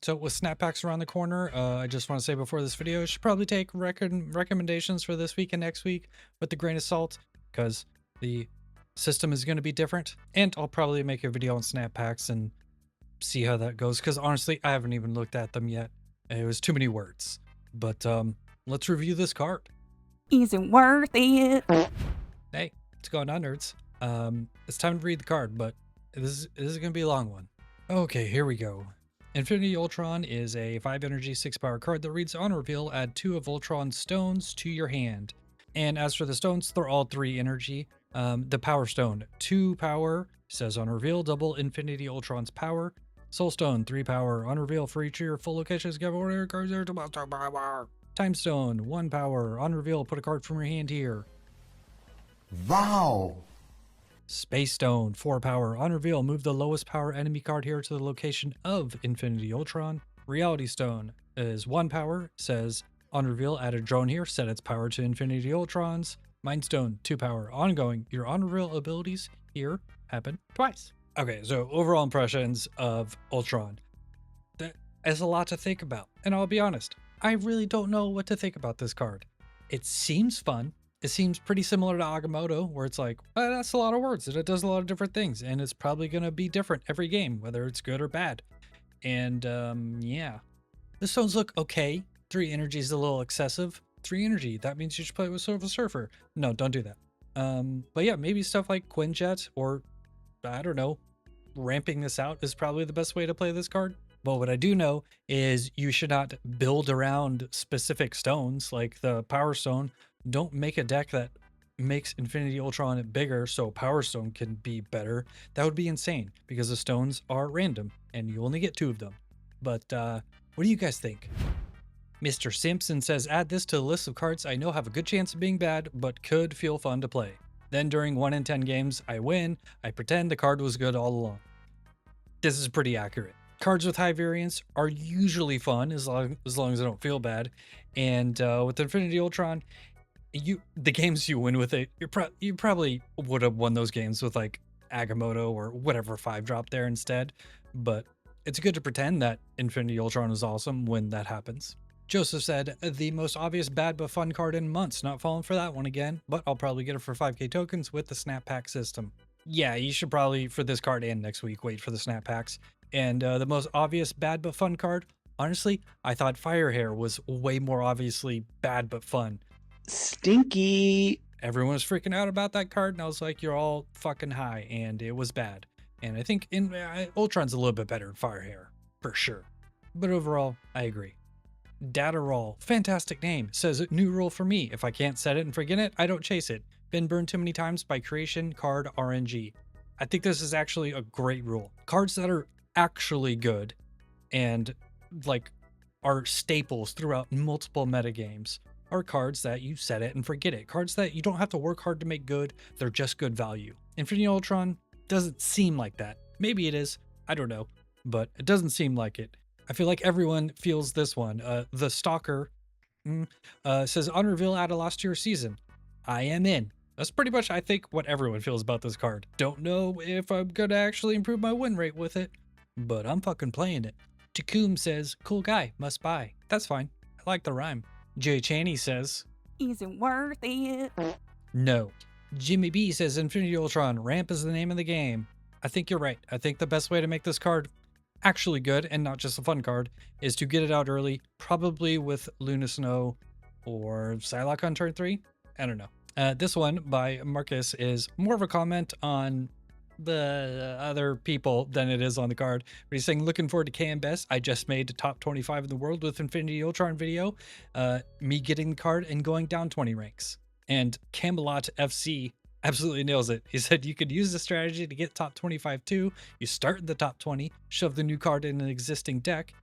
So with snap packs around the corner, I just want to say before this video, I should probably take recommendations for this week and next week with a grain of salt, because the system is going to be different. And I'll probably make a video on snap packs and see how that goes, because honestly, I haven't even looked at them yet. It was too many words. But let's review this card. Is it worth it? Hey, what's going on, nerds? It's time to read the card, but this is going to be a long one. Okay, here we go. Infinity Ultron is a 5 energy, 6 power card that reads on reveal, add 2 of Ultron's stones to your hand. And as for the stones, they're all 3 energy. The power stone, 2 power, says on reveal, double Infinity Ultron's power. Soul stone, 3 power, on reveal for each of your full locations, give order cards there to monster power. Time stone, 1 power, on reveal, put a card from your hand here. Wow. Space Stone, 4 power. On reveal, move the lowest power enemy card here to the location of Infinity Ultron. Reality Stone is 1 power. Says, on reveal, add a drone here. Set its power to Infinity Ultron's. Mind Stone, 2 power. Ongoing, your on reveal abilities here happen twice. Okay, so overall impressions of Ultron. That is a lot to think about. And I'll be honest, I really don't know what to think about this card. It seems fun. It seems pretty similar to Agamotto, where it's like, well, that's a lot of words and it does a lot of different things, and it's probably going to be different every game, whether it's good or bad. And yeah, the stones look okay. 3 energy is a little excessive. 3 energy, that means you should play with Silver Surfer. No, don't do that. But yeah, maybe stuff like Quinjet, or I don't know, ramping this out is probably the best way to play this card. But what I do know is you should not build around specific stones like the Power Stone. Don't make a deck that makes Infinity Ultron bigger so Power Stone can be better. That would be insane, because the stones are random and you only get 2 of them. But what do you guys think? Mr. Simpson says, add this to the list of cards I know have a good chance of being bad, but could feel fun to play. Then during 1 in 10 games I win, I pretend the card was good all along. This is pretty accurate. Cards with high variance are usually fun as long as I don't feel bad. And with Infinity Ultron, the games you win with it, you probably would have won those games with like Agamotto or whatever 5-drop there instead. But it's good to pretend that Infinity Ultron is awesome when that happens. Joseph said, the most obvious bad but fun card in months. Not falling for that one again, but I'll probably get it for 5k tokens with the snap pack system. Yeah, you should probably, for this card and next week, wait for the snap packs. And the most obvious bad but fun card, honestly, I thought Firehair was way more obviously bad but fun. Stinky. Everyone was freaking out about that card, and I was like, you're all fucking high, and it was bad. And I think Ultron's a little bit better than Firehair, for sure. But overall, I agree. Data Roll, fantastic name, says new rule for me. If I can't set it and forget it, I don't chase it. Been burned too many times by creation card RNG. I think this is actually a great rule. Cards that are actually good and like are staples throughout multiple metagames are cards that you set it and forget it. Cards that you don't have to work hard to make good, they're just good value. Infinity Ultron doesn't seem like that. Maybe it is, I don't know, but it doesn't seem like it. I feel like everyone feels this one. The Stalker says, on reveal, add a loss to your season. I am in. That's pretty much, I think, what everyone feels about this card. Don't know if I'm gonna actually improve my win rate with it, but I'm fucking playing it. Takum says, cool guy, must buy. That's fine. I like the rhyme. Jay Chaney says, Is it worth it? no. Jimmy B says, Infinity Ultron, ramp is the name of the game. I think you're right. I think the best way to make this card actually good and not just a fun card is to get it out early, probably with Luna Snow or Psylocke on turn 3. I don't know. This one by Marcus is more of a comment on the other people than it is on the card, but he's saying, looking forward to KM Best. I just made top 25 in the world with Infinity Ultron video, me getting the card and going down 20 ranks. And Camelot FC absolutely nails it. He said you could use the strategy to get top 25 too. You start in the top 20, shove the new card in an existing deck,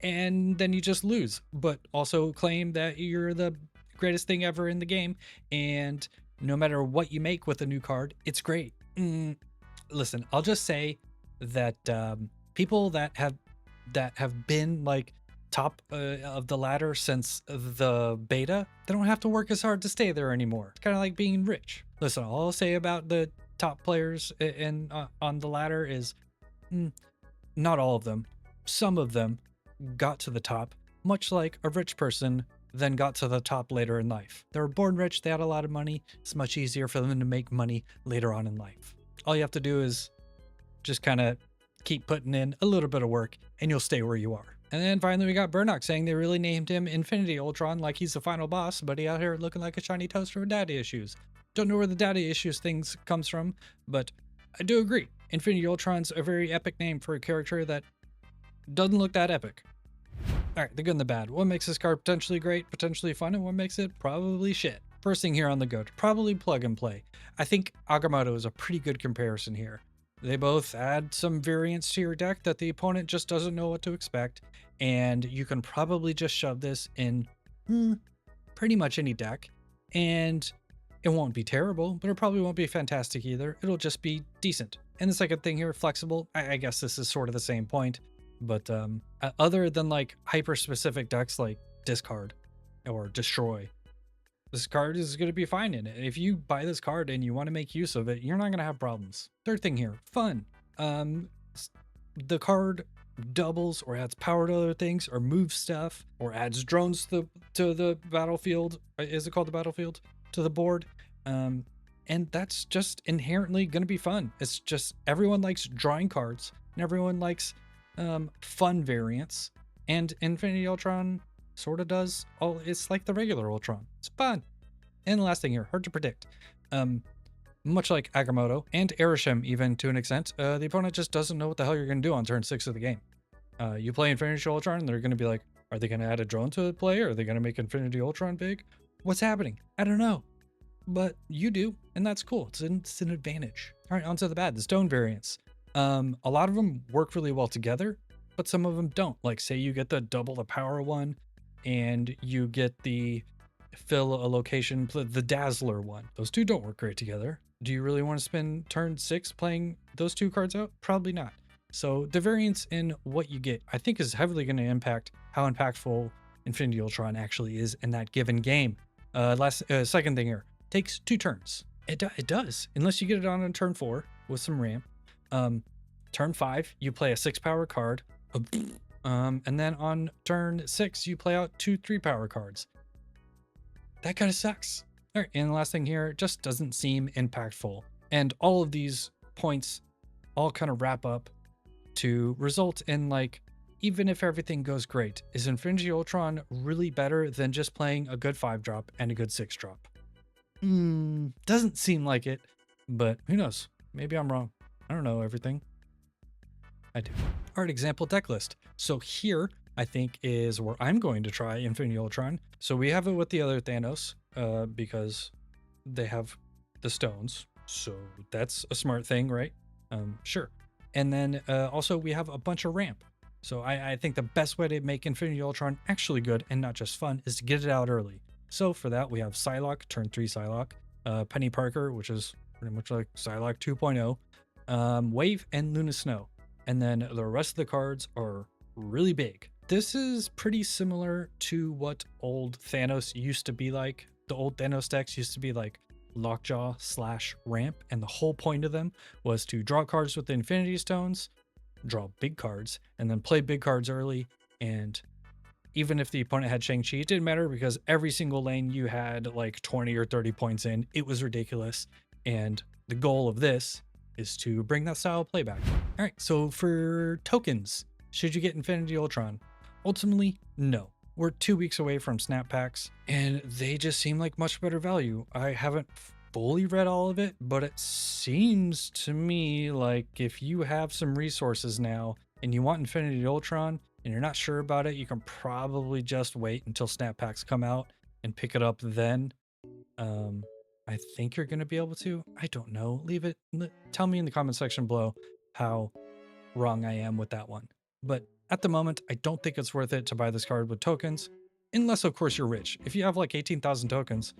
and then you just lose, but also claim that you're the greatest thing ever in the game, and no matter what you make with a new card, it's great. Listen, I'll just say that people that have been like top of the ladder since the beta, they don't have to work as hard to stay there anymore. It's kind of like being rich. Listen, all I'll say about the top players on the ladder is not all of them. Some of them got to the top, much like a rich person then got to the top later in life. They were born rich, they had a lot of money. It's much easier for them to make money later on in life. All you have to do is just kind of keep putting in a little bit of work and you'll stay where you are. And then finally we got Burnock saying they really named him Infinity Ultron like he's the final boss, but he out here looking like a shiny toaster with daddy issues. Don't know where the daddy issues things comes from, but I do agree. Infinity Ultron's a very epic name for a character that doesn't look that epic. All right, the good and the bad. What makes this card potentially great, potentially fun, and what makes it probably shit? First thing here on the good, probably plug and play. I think Agamotto is a pretty good comparison here. They both add some variance to your deck that the opponent just doesn't know what to expect, and you can probably just shove this in pretty much any deck, and it won't be terrible, but it probably won't be fantastic either. It'll just be decent. And the second thing here, flexible. I guess this is sort of the same point. But other than like hyper-specific decks like discard or destroy, this card is going to be fine in it. If you buy this card and you want to make use of it, you're not going to have problems. Third thing here, fun. The card doubles or adds power to other things or moves stuff or adds drones to the battlefield. Is it called the battlefield? To the board. And that's just inherently going to be fun. It's just everyone likes drawing cards and everyone likes fun variants, and Infinity Ultron sort of does all. It's like the regular Ultron. It's fun. And the last thing here, hard to predict. Much like Agamotto and Erisham, even to an extent, the opponent just doesn't know what the hell you're going to do on turn 6 of the game. You play Infinity Ultron, and they're going to be like, are they going to add a drone to the play? Or are they going to make Infinity Ultron big? What's happening? I don't know. But you do, and that's cool. It's an advantage. All right, on to the bad, the stone variants. A lot of them work really well together, but some of them don't. Like say you get the double the power one and you get the fill a location, the Dazzler one. Those two don't work great together. Do you really want to spend turn 6 playing those two cards out? Probably not. So the variance in what you get, I think, is heavily going to impact how impactful Infinity Ultron actually is in that given game. Second thing here, takes 2 turns. It does, unless you get it on turn 4 with some ramp. Turn 5, you play a 6 power card. And then on turn 6, you play out 2 3 power cards. That kind of sucks. All right, and the last thing here, just doesn't seem impactful. And all of these points all kind of wrap up to result in, like, even if everything goes great, is Infinity Ultron really better than just playing a good 5-drop and a good 6-drop? Doesn't seem like it, but who knows? Maybe I'm wrong. I don't know everything. I do. All right, example deck list. So here, I think, is where I'm going to try Infinity Ultron. So we have it with the other Thanos, because they have the stones. So that's a smart thing, right? Sure. And then also we have a bunch of ramp. So I think the best way to make Infinity Ultron actually good and not just fun is to get it out early. So for that, we have Psylocke, turn 3 Psylocke, Penny Parker, which is pretty much like Psylocke 2.0, Wave, and Luna Snow. And then the rest of the cards are really big. This is pretty similar to what old Thanos used to be like. The old Thanos decks used to be like Lockjaw / Ramp, and the whole point of them was to draw cards with the Infinity Stones, draw big cards, and then play big cards early. And even if the opponent had Shang-Chi, it didn't matter because every single lane you had like 20 or 30 points in. It was ridiculous. And the goal of this is to bring that style of play back. All right, so for tokens, should you get Infinity Ultron? Ultimately, no. We're 2 weeks away from snap packs, and they just seem like much better value. I haven't fully read all of it, but it seems to me like if you have some resources now and you want Infinity Ultron and you're not sure about it, you can probably just wait until snap packs come out and pick it up then. I think you're going to be able to. I don't know. Leave it. Tell me in the comment section below how wrong I am with that one. But at the moment, I don't think it's worth it to buy this card with tokens. Unless, of course, you're rich. If you have like 18,000 tokens,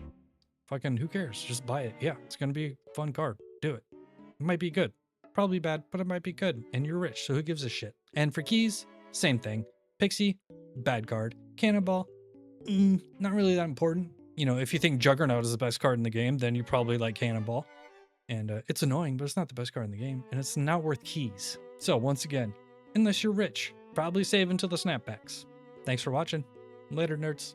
fucking who cares? Just buy it. Yeah, it's going to be a fun card. Do it. It might be good. Probably bad, but it might be good. And you're rich, so who gives a shit? And for keys, same thing. Pixie, bad card. Cannonball, not really that important. You know, if you think Juggernaut is the best card in the game, then you probably like Cannonball. And it's annoying, but it's not the best card in the game. And it's not worth keys. So once again, unless you're rich, Probably save until the snapbacks. Thanks for watching. Later, nerds.